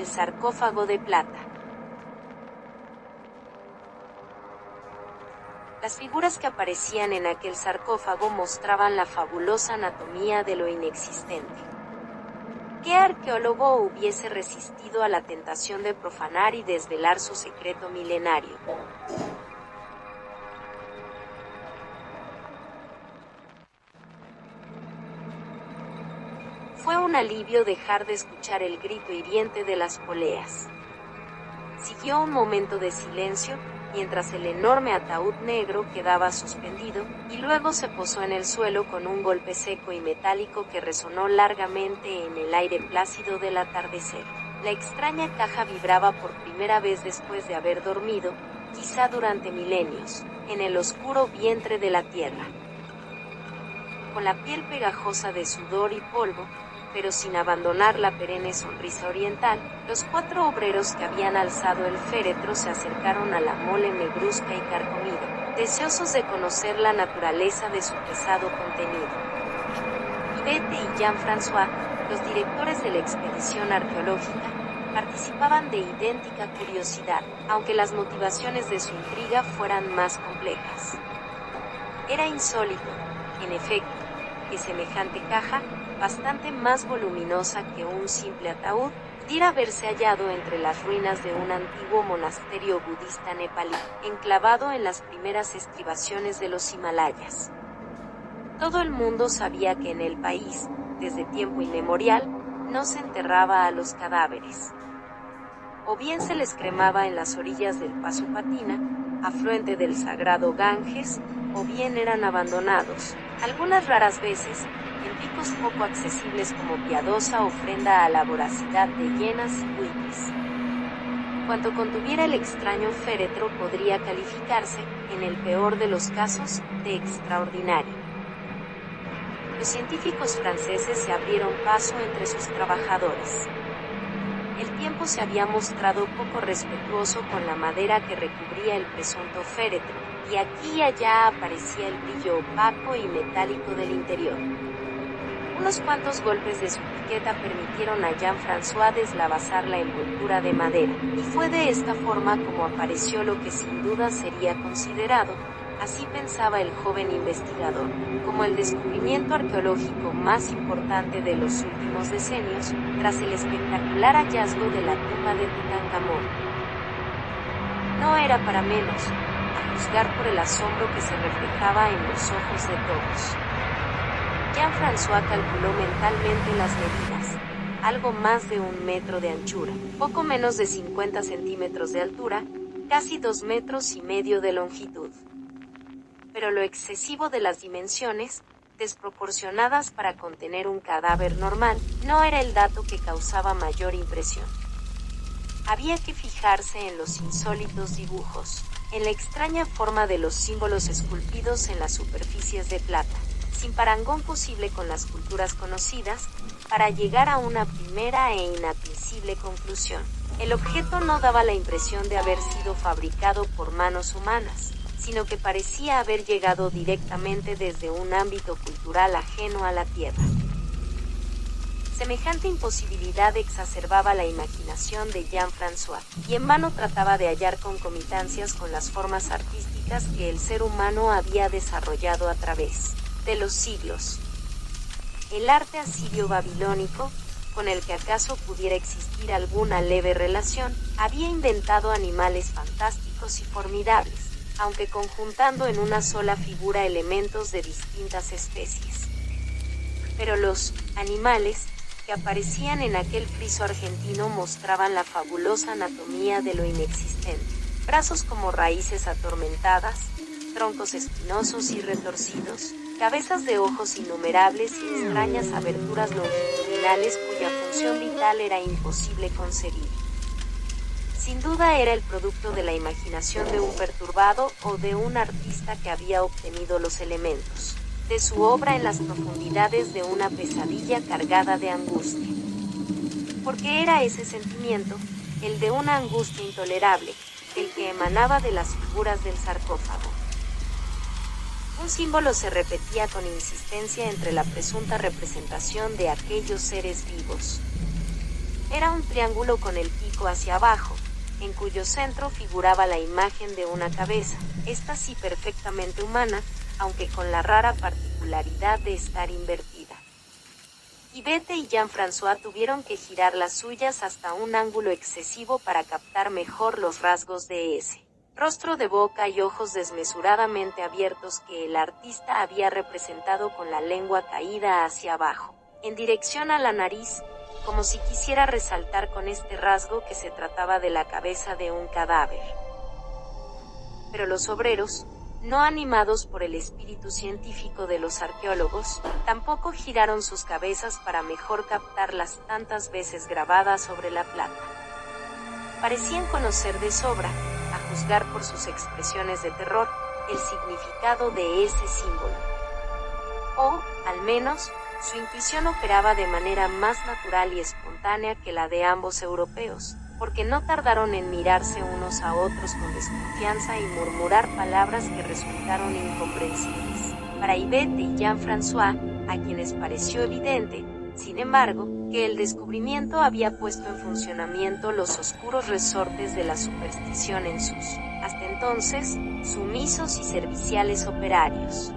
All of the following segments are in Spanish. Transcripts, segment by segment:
el sarcófago de plata. Las figuras que aparecían en aquel sarcófago mostraban la fabulosa anatomía de lo inexistente. ¿Qué arqueólogo hubiese resistido a la tentación de profanar y desvelar su secreto milenario? Fue un alivio dejar de escuchar el grito hiriente de las poleas. Siguió un momento de silencio, mientras el enorme ataúd negro quedaba suspendido, y luego se posó en el suelo con un golpe seco y metálico que resonó largamente en el aire plácido del atardecer. La extraña caja vibraba por primera vez después de haber dormido, quizá durante milenios, en el oscuro vientre de la tierra. Con la piel pegajosa de sudor y polvo, pero sin abandonar la perenne sonrisa oriental, los 4 obreros que habían alzado el féretro se acercaron a la mole negruzca y carcomida, deseosos de conocer la naturaleza de su pesado contenido. Yvette y Jean-François, los directores de la expedición arqueológica, participaban de idéntica curiosidad, aunque las motivaciones de su intriga fueran más complejas. Era insólito, en efecto, que semejante caja, bastante más voluminosa que un simple ataúd, pudiera haberse hallado entre las ruinas de un antiguo monasterio budista nepalí, enclavado en las primeras estribaciones de los Himalayas. Todo el mundo sabía que en el país, desde tiempo inmemorial, no se enterraba a los cadáveres. O bien se les cremaba en las orillas del Pasupatina, afluente del sagrado Ganges, o bien eran abandonados, algunas raras veces, en picos poco accesibles como piadosa ofrenda a la voracidad de hienas y buitres. Cuanto contuviera el extraño féretro podría calificarse, en el peor de los casos, de extraordinario. Los científicos franceses se abrieron paso entre sus trabajadores. El tiempo se había mostrado poco respetuoso con la madera que recubría el presunto féretro, y aquí y allá aparecía el brillo opaco y metálico del interior. Unos cuantos golpes de su piqueta permitieron a Jean-François deslavazar la envoltura de madera, y fue de esta forma como apareció lo que sin duda sería considerado, así pensaba el joven investigador, como el descubrimiento arqueológico más importante de los últimos decenios, tras el espectacular hallazgo de la tumba de Tutankamón. No era para menos, a juzgar por el asombro que se reflejaba en los ojos de todos. Jean-François calculó mentalmente las medidas, algo más de 1 metro de anchura, poco menos de 50 centímetros de altura, casi 2,5 metros de longitud. Pero lo excesivo de las dimensiones, desproporcionadas para contener un cadáver normal, no era el dato que causaba mayor impresión. Había que fijarse en los insólitos dibujos, en la extraña forma de los símbolos esculpidos en las superficies de plata, sin parangón posible con las culturas conocidas, para llegar a una primera e inadmisible conclusión. El objeto no daba la impresión de haber sido fabricado por manos humanas, sino que parecía haber llegado directamente desde un ámbito cultural ajeno a la Tierra. Semejante imposibilidad exacerbaba la imaginación de Jean-François, y en vano trataba de hallar concomitancias con las formas artísticas que el ser humano había desarrollado a través de los siglos. El arte asirio-babilónico, con el que acaso pudiera existir alguna leve relación, había inventado animales fantásticos y formidables, aunque conjuntando en una sola figura elementos de distintas especies. Pero los animales que aparecían en aquel friso argentino mostraban la fabulosa anatomía de lo inexistente, brazos como raíces atormentadas, troncos espinosos y retorcidos, cabezas de ojos innumerables y extrañas aberturas longitudinales cuya función vital era imposible concebir. Sin duda era el producto de la imaginación de un perturbado o de un artista que había obtenido los elementos de su obra en las profundidades de una pesadilla cargada de angustia. Porque era ese sentimiento, el de una angustia intolerable, el que emanaba de las figuras del sarcófago. Un símbolo se repetía con insistencia entre la presunta representación de aquellos seres vivos. Era un triángulo con el pico hacia abajo, en cuyo centro figuraba la imagen de una cabeza, esta sí perfectamente humana, aunque con la rara particularidad de estar invertida. Yvette y Jean-François tuvieron que girar las suyas hasta un ángulo excesivo para captar mejor los rasgos de ese rostro de boca y ojos desmesuradamente abiertos que el artista había representado con la lengua caída hacia abajo, en dirección a la nariz, como si quisiera resaltar con este rasgo que se trataba de la cabeza de un cadáver. Pero los obreros, no animados por el espíritu científico de los arqueólogos, tampoco giraron sus cabezas para mejor captar las tantas veces grabadas sobre la plata. Parecían conocer de sobra, a juzgar por sus expresiones de terror, el significado de ese símbolo. O, al menos, su intuición operaba de manera más natural y espontánea que la de ambos europeos, porque no tardaron en mirarse unos a otros con desconfianza y murmurar palabras que resultaron incomprensibles para Yvette y Jean-François, a quienes pareció evidente, sin embargo, que el descubrimiento había puesto en funcionamiento los oscuros resortes de la superstición en sus, hasta entonces, sumisos y serviciales operarios.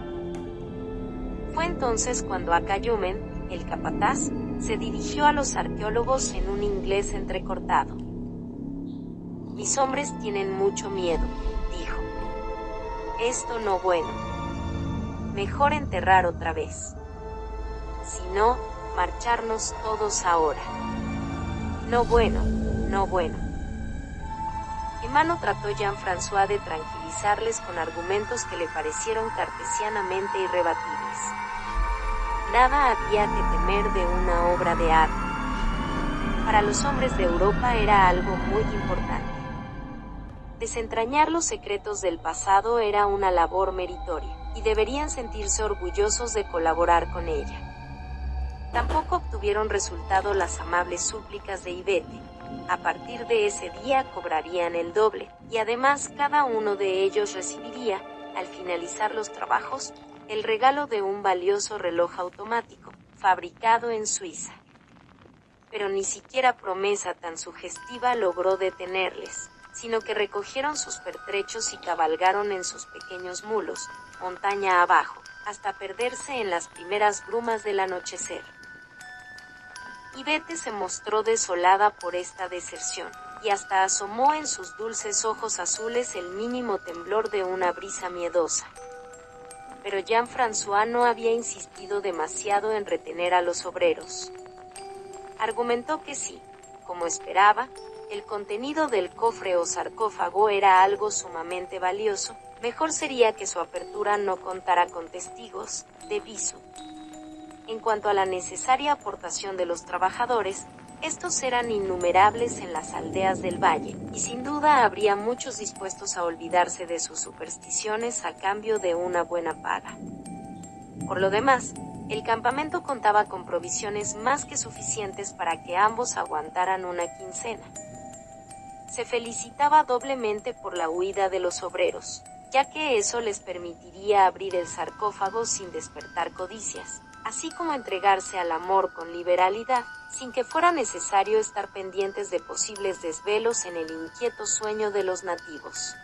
Fue entonces cuando Akayumen, el capataz, se dirigió a los arqueólogos en un inglés entrecortado. «Mis hombres tienen mucho miedo», dijo. «Esto no bueno. Mejor enterrar otra vez. Si no, marcharnos todos ahora. No bueno, no bueno». En vano trató Jean-François de tranquilizarles con argumentos que le parecieron cartesianamente irrebatibles. Nada había que temer de una obra de arte. Para los hombres de Europa era algo muy importante. Desentrañar los secretos del pasado era una labor meritoria, y deberían sentirse orgullosos de colaborar con ella. Tampoco obtuvieron resultado las amables súplicas de Yvette. A partir de ese día cobrarían el doble, y además cada uno de ellos recibiría, al finalizar los trabajos, el regalo de un valioso reloj automático, fabricado en Suiza. Pero ni siquiera promesa tan sugestiva logró detenerles, sino que recogieron sus pertrechos y cabalgaron en sus pequeños mulos, montaña abajo, hasta perderse en las primeras brumas del anochecer. Yvette se mostró desolada por esta deserción, y hasta asomó en sus dulces ojos azules el mínimo temblor de una brisa miedosa. Pero Jean-François no había insistido demasiado en retener a los obreros. Argumentó que sí, como esperaba, el contenido del cofre o sarcófago era algo sumamente valioso, mejor sería que su apertura no contara con testigos, de viso. En cuanto a la necesaria aportación de los trabajadores, estos eran innumerables en las aldeas del valle, y sin duda habría muchos dispuestos a olvidarse de sus supersticiones a cambio de una buena paga. Por lo demás, el campamento contaba con provisiones más que suficientes para que ambos aguantaran una quincena. Se felicitaba doblemente por la huida de los obreros, ya que eso les permitiría abrir el sarcófago sin despertar codicias, así como entregarse al amor con liberalidad, sin que fuera necesario estar pendientes de posibles desvelos en el inquieto sueño de los nativos.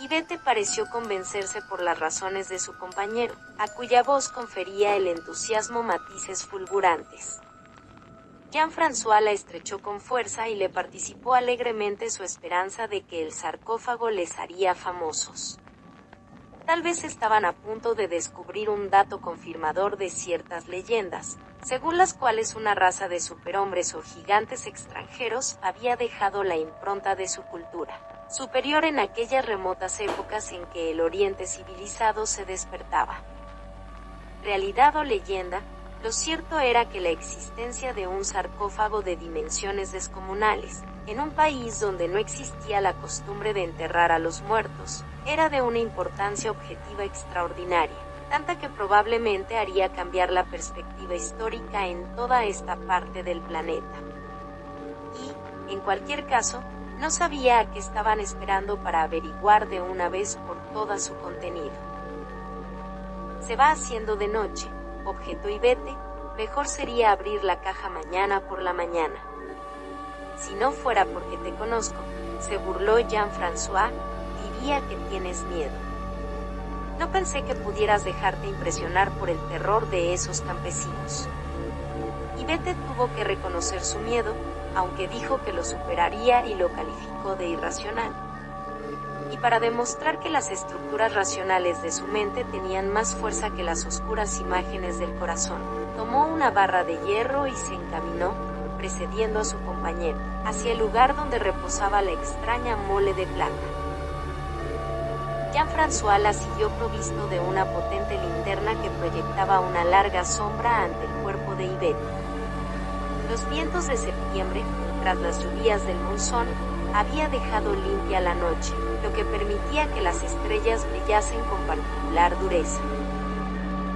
Yvette pareció convencerse por las razones de su compañero, a cuya voz confería el entusiasmo matices fulgurantes. Jean-François la estrechó con fuerza y le participó alegremente su esperanza de que el sarcófago les haría famosos. Tal vez estaban a punto de descubrir un dato confirmador de ciertas leyendas, según las cuales una raza de superhombres o gigantes extranjeros había dejado la impronta de su cultura, superior en aquellas remotas épocas en que el Oriente civilizado se despertaba. Realidad o leyenda, lo cierto era que la existencia de un sarcófago de dimensiones descomunales, en un país donde no existía la costumbre de enterrar a los muertos, era de una importancia objetiva extraordinaria, tanta que probablemente haría cambiar la perspectiva histórica en toda esta parte del planeta. Y, en cualquier caso, no sabía a qué estaban esperando para averiguar de una vez por todas su contenido. «Se va haciendo de noche», objetó Yvette, mejor sería abrir la caja mañana por la mañana. Si no fuera porque te conozco, se burló Jean-François, diría que tienes miedo. No pensé que pudieras dejarte impresionar por el terror de esos campesinos. Yvette tuvo que reconocer su miedo, aunque dijo que lo superaría y lo calificó de irracional. Y para demostrar que las estructuras racionales de su mente tenían más fuerza que las oscuras imágenes del corazón, tomó una barra de hierro y se encaminó, precediendo a su compañero, hacia el lugar donde reposaba la extraña mole de plata. Jean-François la siguió provisto de una potente linterna que proyectaba una larga sombra ante el cuerpo de Yvette. Los vientos de septiembre, tras las lluvias del monzón, había dejado limpia la noche, lo que permitía que las estrellas brillasen con particular dureza.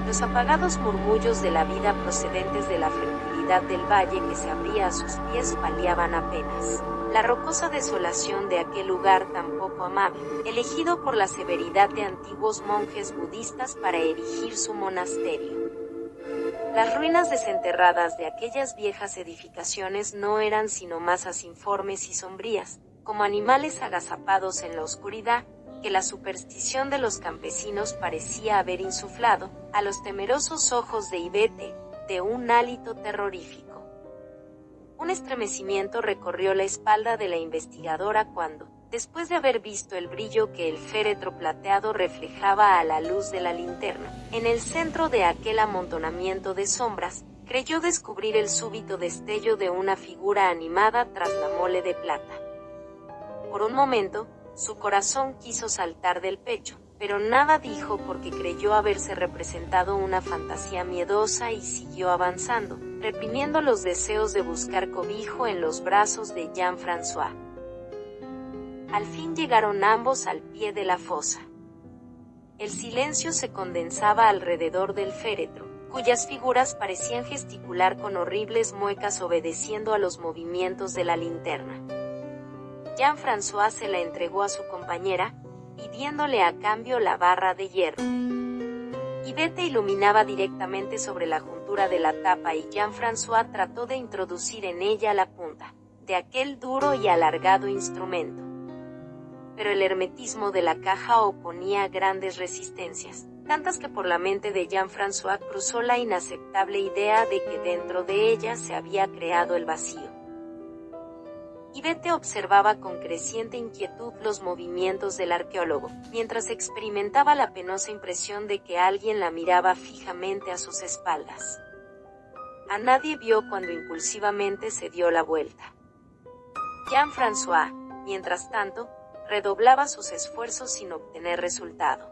Los apagados murmullos de la vida procedentes de la fertilidad del valle que se abría a sus pies paliaban apenas la rocosa desolación de aquel lugar tan poco amable, elegido por la severidad de antiguos monjes budistas para erigir su monasterio. Las ruinas desenterradas de aquellas viejas edificaciones no eran sino masas informes y sombrías, como animales agazapados en la oscuridad, que la superstición de los campesinos parecía haber insuflado a los temerosos ojos de Yvette, de un hálito terrorífico. Un estremecimiento recorrió la espalda de la investigadora cuando, después de haber visto el brillo que el féretro plateado reflejaba a la luz de la linterna, en el centro de aquel amontonamiento de sombras, creyó descubrir el súbito destello de una figura animada tras la mole de plata. Por un momento, su corazón quiso saltar del pecho, pero nada dijo porque creyó haberse representado una fantasía miedosa y siguió avanzando, reprimiendo los deseos de buscar cobijo en los brazos de Jean-François. Al fin llegaron ambos al pie de la fosa. El silencio se condensaba alrededor del féretro, cuyas figuras parecían gesticular con horribles muecas obedeciendo a los movimientos de la linterna. Jean-François se la entregó a su compañera, pidiéndole a cambio la barra de hierro. Yvette iluminaba directamente sobre la juntura de la tapa y Jean-François trató de introducir en ella la punta de aquel duro y alargado instrumento. Pero el hermetismo de la caja oponía grandes resistencias, tantas que por la mente de Jean-François cruzó la inaceptable idea de que dentro de ella se había creado el vacío. Yvette observaba con creciente inquietud los movimientos del arqueólogo, mientras experimentaba la penosa impresión de que alguien la miraba fijamente a sus espaldas. A nadie vio cuando impulsivamente se dio la vuelta. Jean-François, mientras tanto, redoblaba sus esfuerzos sin obtener resultado.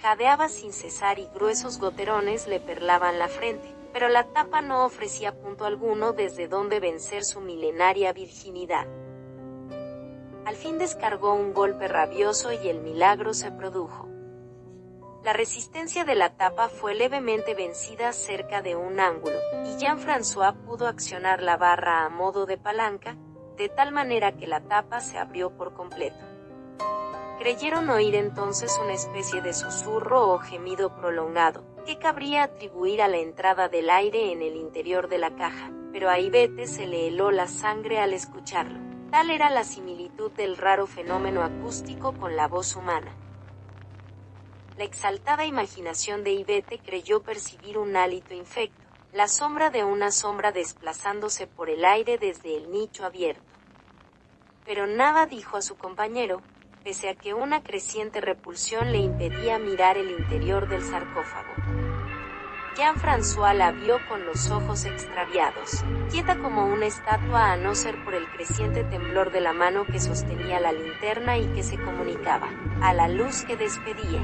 Jadeaba sin cesar y gruesos goterones le perlaban la frente, pero la tapa no ofrecía punto alguno desde donde vencer su milenaria virginidad. Al fin descargó un golpe rabioso y el milagro se produjo. La resistencia de la tapa fue levemente vencida cerca de un ángulo, y Jean-François pudo accionar la barra a modo de palanca, de tal manera que la tapa se abrió por completo. Creyeron oír entonces una especie de susurro o gemido prolongado, que cabría atribuir a la entrada del aire en el interior de la caja, pero a Yvette se le heló la sangre al escucharlo. Tal era la similitud del raro fenómeno acústico con la voz humana. La exaltada imaginación de Yvette creyó percibir un hálito infecto, la sombra de una sombra desplazándose por el aire desde el nicho abierto. Pero nada dijo a su compañero, pese a que una creciente repulsión le impedía mirar el interior del sarcófago. Jean-François la vio con los ojos extraviados, quieta como una estatua a no ser por el creciente temblor de la mano que sostenía la linterna y que se comunicaba, a la luz que despedía.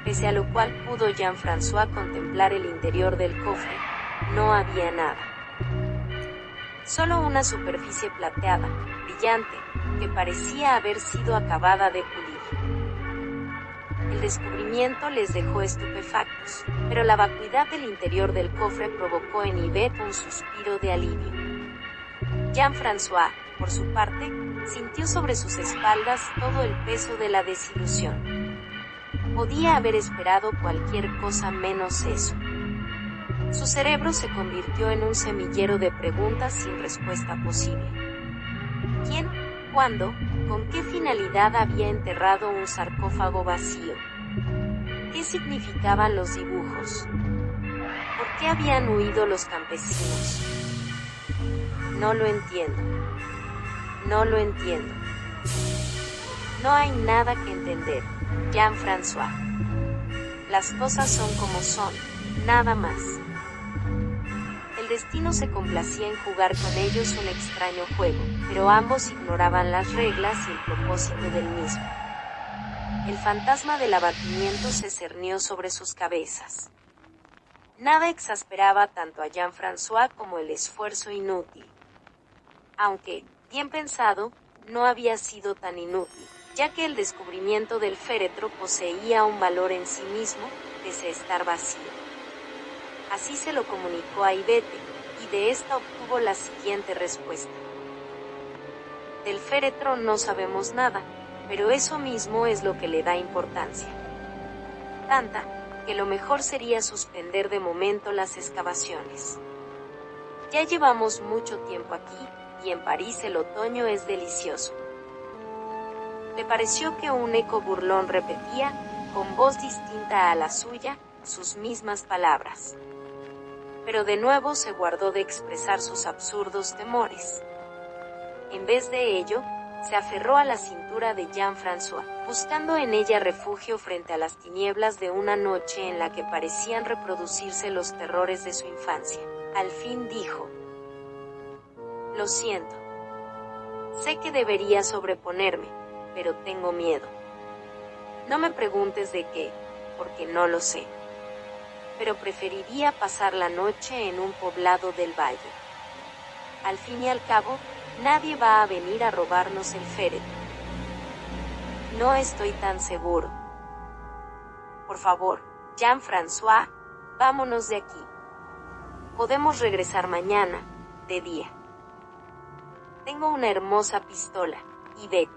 Pese a lo cual pudo Jean-François contemplar el interior del cofre, no había nada. Solo una superficie plateada, brillante, que parecía haber sido acabada de pulir. El descubrimiento les dejó estupefactos, pero la vacuidad del interior del cofre provocó en Yvette un suspiro de alivio. Jean-François, por su parte, sintió sobre sus espaldas todo el peso de la desilusión. Podía haber esperado cualquier cosa menos eso. Su cerebro se convirtió en un semillero de preguntas sin respuesta posible. ¿Quién, cuándo, con qué finalidad había enterrado un sarcófago vacío? ¿Qué significaban los dibujos? ¿Por qué habían huido los campesinos? No lo entiendo. No lo entiendo. No hay nada que entender, Jean-François. Las cosas son como son, nada más. El destino se complacía en jugar con ellos un extraño juego, pero ambos ignoraban las reglas y el propósito del mismo. El fantasma del abatimiento se cernió sobre sus cabezas. Nada exasperaba tanto a Jean-François como el esfuerzo inútil. Aunque, bien pensado, no había sido tan inútil, ya que el descubrimiento del féretro poseía un valor en sí mismo, pese a estar vacío. Así se lo comunicó a Yvette, y de esta obtuvo la siguiente respuesta. Del féretro no sabemos nada, pero eso mismo es lo que le da importancia. Tanta, que lo mejor sería suspender de momento las excavaciones. Ya llevamos mucho tiempo aquí, y en París el otoño es delicioso. Le pareció que un eco burlón repetía, con voz distinta a la suya, sus mismas palabras. Pero de nuevo se guardó de expresar sus absurdos temores. En vez de ello, se aferró a la cintura de Jean-François, buscando en ella refugio frente a las tinieblas de una noche en la que parecían reproducirse los terrores de su infancia. Al fin dijo: «Lo siento. Sé que debería sobreponerme, pero tengo miedo. No me preguntes de qué, porque no lo sé. Pero preferiría pasar la noche en un poblado del valle. Al fin y al cabo, nadie va a venir a robarnos el féretro. No estoy tan seguro. Por favor, Jean-François, vámonos de aquí. Podemos regresar mañana, de día. Tengo una hermosa pistola, Yvette.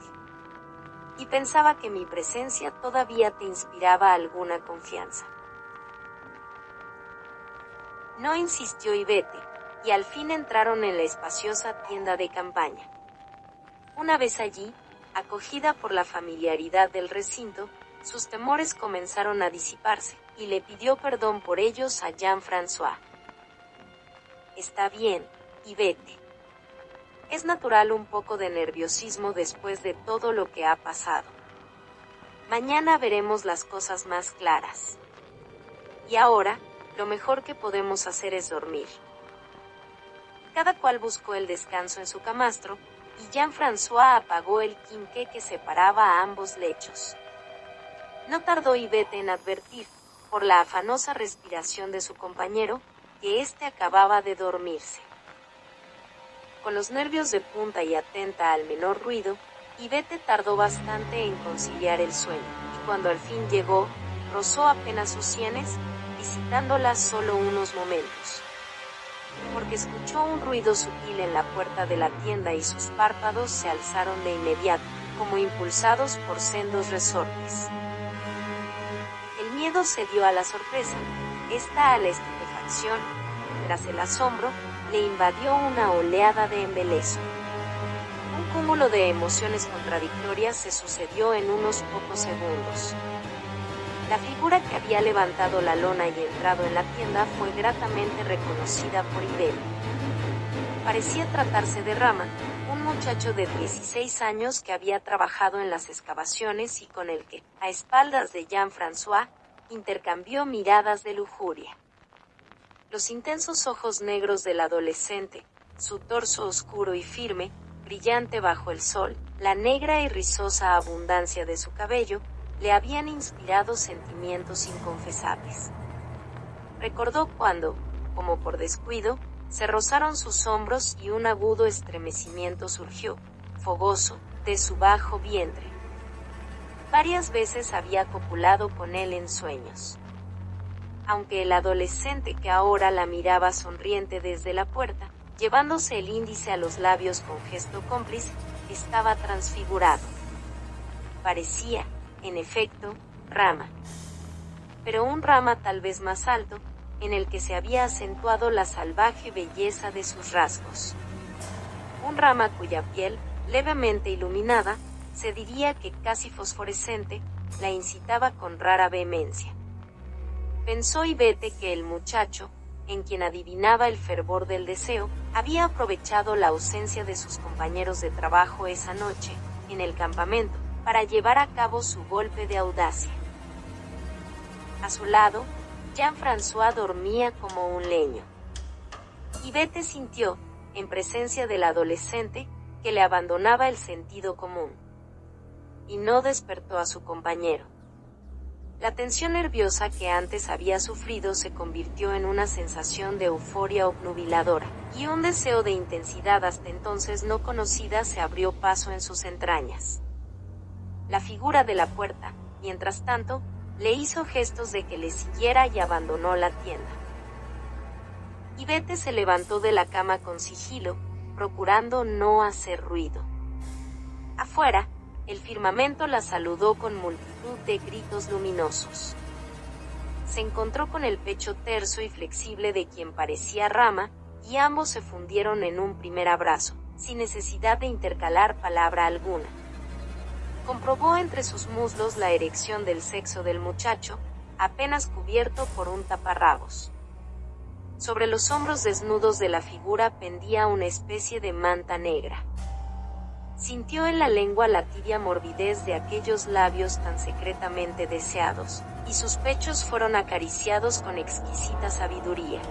Y pensaba que mi presencia todavía te inspiraba alguna confianza». No insistió Yvette, y al fin entraron en la espaciosa tienda de campaña. Una vez allí, acogida por la familiaridad del recinto, sus temores comenzaron a disiparse, y le pidió perdón por ellos a Jean-François. «Está bien, Yvette. Es natural un poco de nerviosismo después de todo lo que ha pasado. Mañana veremos las cosas más claras. Y ahora, lo mejor que podemos hacer es dormir». Cada cual buscó el descanso en su camastro, y Jean-François apagó el quinqué que separaba a ambos lechos. No tardó Yvette en advertir, por la afanosa respiración de su compañero, que éste acababa de dormirse. Con los nervios de punta y atenta al menor ruido, Yvette tardó bastante en conciliar el sueño, y cuando al fin llegó, rozó apenas sus sienes, visitándola solo unos momentos. Porque escuchó un ruido sutil en la puerta de la tienda y sus párpados se alzaron de inmediato, como impulsados por sendos resortes. El miedo cedió a la sorpresa, esta a la estupefacción. Tras el asombro, le invadió una oleada de embeleso. Un cúmulo de emociones contradictorias se sucedió en unos pocos segundos. La figura que había levantado la lona y entrado en la tienda fue gratamente reconocida por Yvette. Parecía tratarse de Rama, un muchacho de 16 años que había trabajado en las excavaciones y con el que, a espaldas de Jean-François, intercambió miradas de lujuria. Los intensos ojos negros del adolescente, su torso oscuro y firme, brillante bajo el sol, la negra y rizosa abundancia de su cabello, le habían inspirado sentimientos inconfesables. Recordó cuando, como por descuido, se rozaron sus hombros y un agudo estremecimiento surgió, fogoso, de su bajo vientre. Varias veces había copulado con él en sueños. Aunque el adolescente que ahora la miraba sonriente desde la puerta, llevándose el índice a los labios con gesto cómplice, estaba transfigurado. Parecía, en efecto, Rama. Pero un Rama tal vez más alto, en el que se había acentuado la salvaje belleza de sus rasgos. Un rama cuya piel, levemente iluminada, se diría que casi fosforescente, la incitaba con rara vehemencia. Pensó Ivete que el muchacho, en quien adivinaba el fervor del deseo, había aprovechado la ausencia de sus compañeros de trabajo esa noche, en el campamento, para llevar a cabo su golpe de audacia. A su lado, Jean-François dormía como un leño. Ivete sintió, en presencia del adolescente, que le abandonaba el sentido común. Y no despertó a su compañero. La tensión nerviosa que antes había sufrido se convirtió en una sensación de euforia obnubiladora, y un deseo de intensidad hasta entonces no conocida se abrió paso en sus entrañas. La figura de la puerta, mientras tanto, le hizo gestos de que le siguiera y abandonó la tienda. Ivete se levantó de la cama con sigilo, procurando no hacer ruido. Afuera, el firmamento la saludó con multitud de gritos luminosos. Se encontró con el pecho terso y flexible de quien parecía Rama, y ambos se fundieron en un primer abrazo, sin necesidad de intercalar palabra alguna. Comprobó entre sus muslos la erección del sexo del muchacho, apenas cubierto por un taparrabos. Sobre los hombros desnudos de la figura pendía una especie de manta negra. Sintió en la lengua la tibia morbidez de aquellos labios tan secretamente deseados, y sus pechos fueron acariciados con exquisita sabiduría.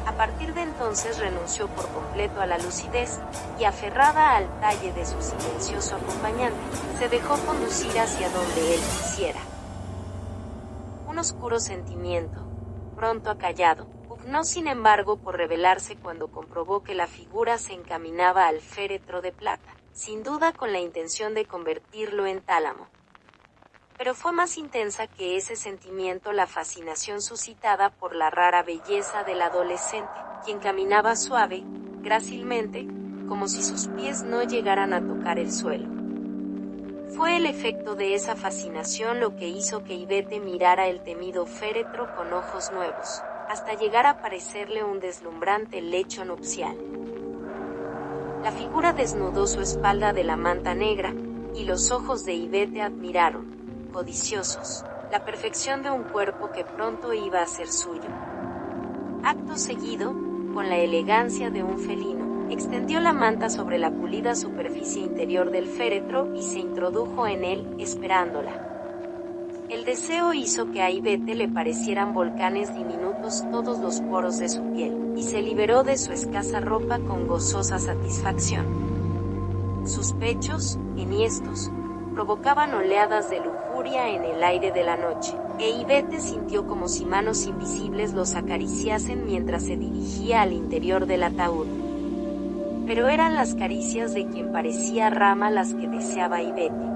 A partir de entonces renunció por completo a la lucidez, y aferrada al talle de su silencioso acompañante, se dejó conducir hacia donde él quisiera. Un oscuro sentimiento, pronto acallado, pugnó sin embargo por revelarse cuando comprobó que la figura se encaminaba al féretro de plata, sin duda con la intención de convertirlo en tálamo. Pero fue más intensa que ese sentimiento la fascinación suscitada por la rara belleza del adolescente, quien caminaba suave, grácilmente, como si sus pies no llegaran a tocar el suelo. Fue el efecto de esa fascinación lo que hizo que Ivete mirara el temido féretro con ojos nuevos, hasta llegar a parecerle un deslumbrante lecho nupcial. La figura desnudó su espalda de la manta negra, y los ojos de Ivete admiraron, codiciosos, la perfección de un cuerpo que pronto iba a ser suyo. Acto seguido, con la elegancia de un felino, extendió la manta sobre la pulida superficie interior del féretro y se introdujo en él, esperándola. El deseo hizo que a Ivete le parecieran volcanes diminutos todos los poros de su piel, y se liberó de su escasa ropa con gozosa satisfacción. Sus pechos, enhiestos, provocaban oleadas de lujuria en el aire de la noche, e Ivete sintió como si manos invisibles los acariciasen mientras se dirigía al interior del ataúd. Pero eran las caricias de quien parecía Rama las que deseaba Ivete.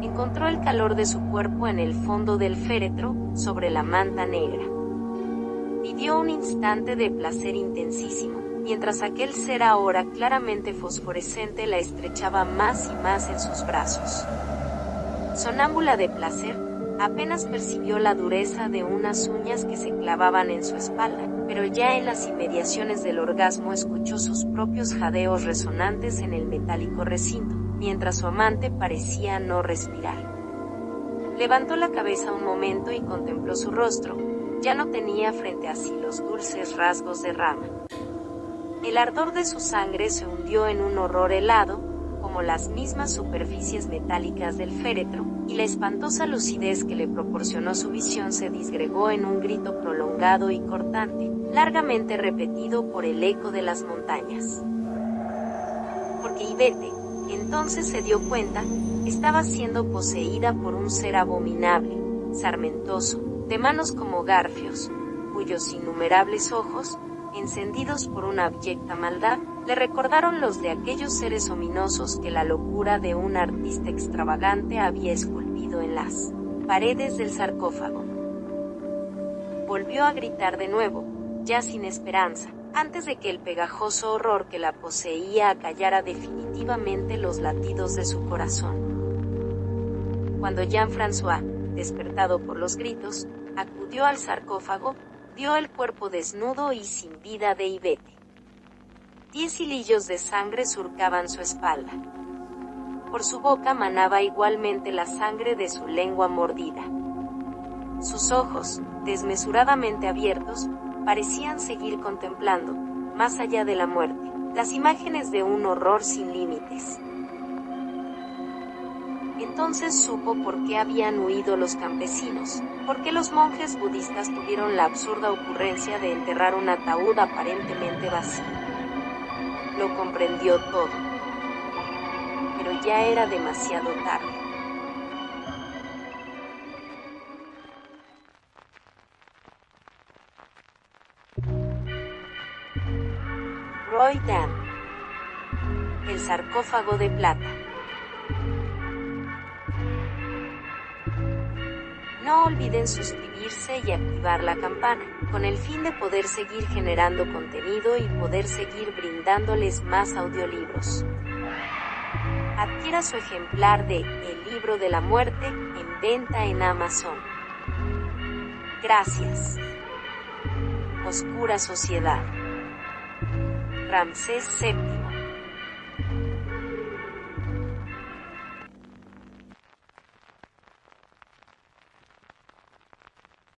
Encontró el calor de su cuerpo en el fondo del féretro, sobre la manta negra. Vivió un instante de placer intensísimo, mientras aquel ser ahora claramente fosforescente la estrechaba más y más en sus brazos. Sonámbula de placer, apenas percibió la dureza de unas uñas que se clavaban en su espalda, pero ya en las inmediaciones del orgasmo escuchó sus propios jadeos resonantes en el metálico recinto, mientras su amante parecía no respirar. Levantó la cabeza un momento y contempló su rostro. Ya no tenía frente a sí los dulces rasgos de Rama. El ardor de su sangre se hundió en un horror helado, como las mismas superficies metálicas del féretro, y la espantosa lucidez que le proporcionó su visión se disgregó en un grito prolongado y cortante, largamente repetido por el eco de las montañas. Porque Ivete, entonces se dio cuenta, estaba siendo poseída por un ser abominable, sarmentoso, de manos como garfios, cuyos innumerables ojos, encendidos por una abyecta maldad, le recordaron los de aquellos seres ominosos que la locura de un artista extravagante había esculpido en las paredes del sarcófago. Volvió a gritar de nuevo, ya sin esperanza, antes de que el pegajoso horror que la poseía acallara definitivamente los latidos de su corazón. Cuando Jean-François, despertado por los gritos, Acudió al sarcófago, vio el cuerpo desnudo y sin vida de Ivete. 10 hilillos de sangre surcaban su espalda. Por su boca manaba igualmente la sangre de su lengua mordida. Sus ojos, desmesuradamente abiertos, parecían seguir contemplando, más allá de la muerte, las imágenes de un horror sin límites. Entonces supo por qué habían huido los campesinos, por qué los monjes budistas tuvieron la absurda ocurrencia de enterrar un ataúd aparentemente vacío. Lo comprendió todo. Pero ya era demasiado tarde. Roy Dan. El sarcófago de plata. No olviden suscribirse y activar la campana, con el fin de poder seguir generando contenido y poder seguir brindándoles más audiolibros. Adquiera su ejemplar de El libro de la muerte, en venta en Amazon. Gracias. Oscura sociedad. Ramsés VII.